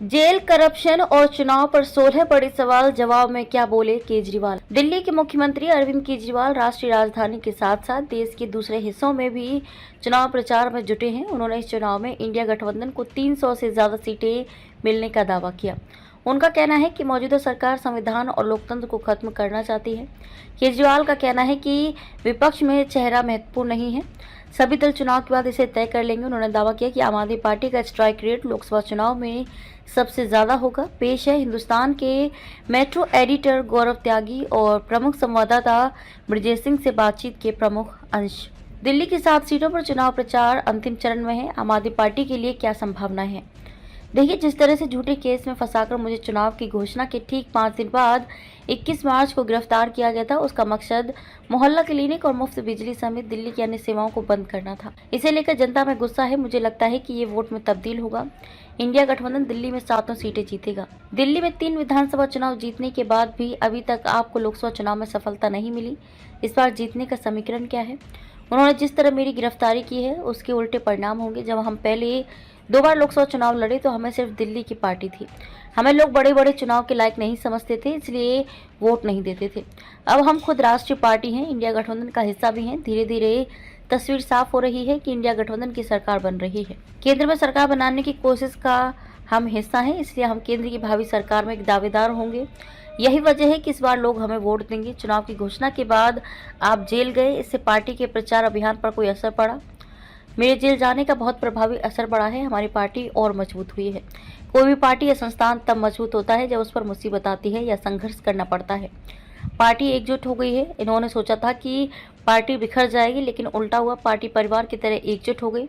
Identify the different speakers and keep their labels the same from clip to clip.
Speaker 1: Jail, corruption और चुनाव पर 16 बड़े सवाल, जवाब में क्या बोले केजरीवाल। दिल्ली के मुख्यमंत्री अरविंद केजरीवाल राष्ट्रीय राजधानी के साथ साथ देश के दूसरे हिस्सों में भी चुनाव प्रचार में जुटे हैं। उन्होंने इस चुनाव में इंडिया गठबंधन को 300 से ज्यादा सीटें मिलने का दावा किया। उनका कहना है कि मौजूदा सरकार संविधान और लोकतंत्र को खत्म करना चाहती है। केजरीवाल का कहना है कि विपक्ष में चेहरा महत्वपूर्ण नहीं है, सभी दल चुनाव के बाद इसे तय कर लेंगे। उन्होंने दावा किया कि आम आदमी पार्टी का स्ट्राइक रेट लोकसभा चुनाव में सबसे ज्यादा होगा। पेश है हिंदुस्तान के मेट्रो एडिटर गौरव त्यागी और प्रमुख संवाददाता ब्रजेश सिंह से बातचीत के प्रमुख अंश। दिल्ली की 7 सीटों पर चुनाव प्रचार अंतिम चरण में है। आम आदमी पार्टी के लिए क्या संभावना है? देखिए, जिस तरह से झूठे केस में फंसाकर मुझे चुनाव की घोषणा के ठीक 5 दिन बाद 21 मार्च को गिरफ्तार किया गया था, उसका मकसद मोहल्ला क्लिनिक और मुफ्त बिजली समेत दिल्ली की अन्य सेवाओं को बंद करना था। इसे लेकर जनता में गुस्सा है। मुझे लगता है कि ये वोट में तब्दील होगा। इंडिया गठबंधन दिल्ली में 7 सीटें जीतेगा। दिल्ली में 3 विधानसभा चुनाव जीतने के बाद भी अभी तक आपको लोकसभा चुनाव में सफलता नहीं मिली। इस बार जीतने का समीकरण क्या है? उन्होंने जिस तरह मेरी गिरफ्तारी की है उसके उल्टे परिणाम होंगे। जब हम पहले 2 बार लोकसभा चुनाव लड़े तो हमें सिर्फ दिल्ली की पार्टी थी। हमें लोग बड़े बड़े चुनाव के लायक नहीं समझते थे, इसलिए वोट नहीं देते थे। अब हम खुद राष्ट्रीय पार्टी हैं, इंडिया गठबंधन का हिस्सा भी हैं। धीरे धीरे तस्वीर साफ हो रही है कि इंडिया गठबंधन की सरकार बन रही है। केंद्र में सरकार बनाने की कोशिश का हम हिस्सा हैं, इसलिए हम केंद्र की भावी सरकार में एक दावेदार होंगे। यही वजह है कि इस बार लोग हमें वोट देंगे। चुनाव की घोषणा के बाद आप जेल गए, इससे पार्टी के प्रचार अभियान पर कोई असर पड़ा? मेरे जेल जाने का बहुत प्रभावी असर पड़ा है। हमारी पार्टी और मजबूत हुई है। कोई भी पार्टी या संस्थान तब मजबूत होता है जब उस पर मुसीबत आती है या संघर्ष करना पड़ता है। पार्टी एकजुट हो गई है। इन्होंने सोचा था कि पार्टी बिखर जाएगी, लेकिन उल्टा हुआ। पार्टी परिवार की तरह एकजुट हो गई।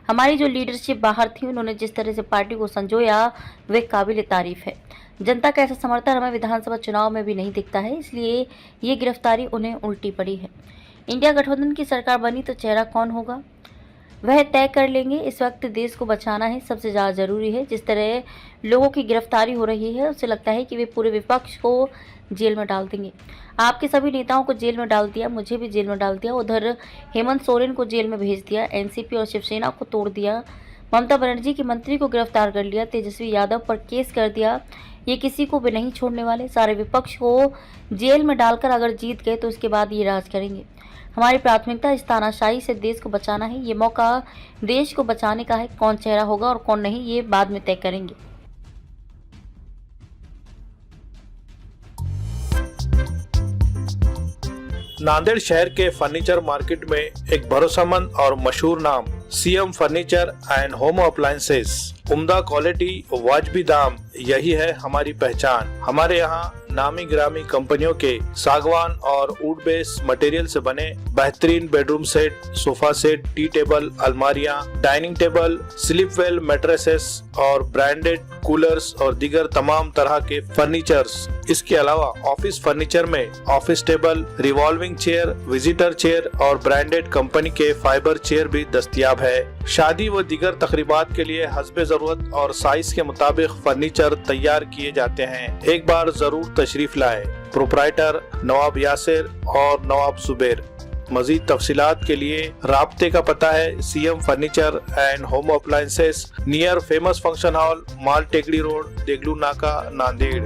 Speaker 1: हमारी जो लीडरशिप बाहर थी, उन्होंने जिस तरह से पार्टी को संजोया वे काबिल तारीफ है। जनता का ऐसा समर्थन हमें विधानसभा चुनाव में भी नहीं दिखता है, इसलिए ये गिरफ्तारी उन्हें उल्टी पड़ी है। इंडिया गठबंधन की सरकार बनी तो चेहरा कौन होगा वह तय कर लेंगे। इस वक्त देश को बचाना है सबसे ज़्यादा जरूरी है। जिस तरह लोगों की गिरफ्तारी हो रही है उससे लगता है कि वे पूरे विपक्ष को जेल में डाल देंगे। आपके सभी नेताओं को जेल में डाल दिया, मुझे भी जेल में डाल दिया। उधर हेमंत सोरेन को जेल में भेज दिया, एनसीपी और शिवसेना को तोड़ दिया, ममता बनर्जी के मंत्री को गिरफ्तार कर लिया, तेजस्वी यादव पर केस कर दिया। ये किसी को भी नहीं छोड़ने वाले। सारे विपक्ष को जेल में डालकर अगर जीत गए तो उसके बाद ये राज करेंगे। हमारी प्राथमिकता इस तानाशाही से देश को बचाना है। ये मौका देश को बचाने का है। कौन चेहरा होगा और कौन नहीं, ये बाद में तय करेंगे।
Speaker 2: नांदेड़ शहर के फर्नीचर मार्केट में एक भरोसेमंद और मशहूर नाम CM furniture and home appliances. उम्दा क्वालिटी, वाजबी दाम, यही है हमारी पहचान। हमारे यहाँ नामी ग्रामी कंपनियों के सागवान और वुड बेस मटेरियल से बने बेहतरीन bedroom set, sofa set, tea table, अलमारियां, dining table, sleep well mattresses और ब्रांडेड कूलर्स और दीगर तमाम तरह के फर्नीचर्स। इसके अलावा ऑफिस फर्नीचर में office table, revolving chair, visitor chair और ब्रांडेड कंपनी के फाइबर चेयर भी दस्तयाब है। शादी व दीगर तकरीबात के लिए हस्बे जरूरत और साइज के मुताबिक फर्नीचर तैयार किए जाते हैं। एक बार जरूर तशरीफ लाए। प्रोप्राइटर नवाब यासिर और नवाब जुबैर। मजीद तफसीलात के लिए राब्ते का पता है CM furniture and home appliances, near famous function hall, Mal Tekdi road, Deglur नाका, नांदेड़।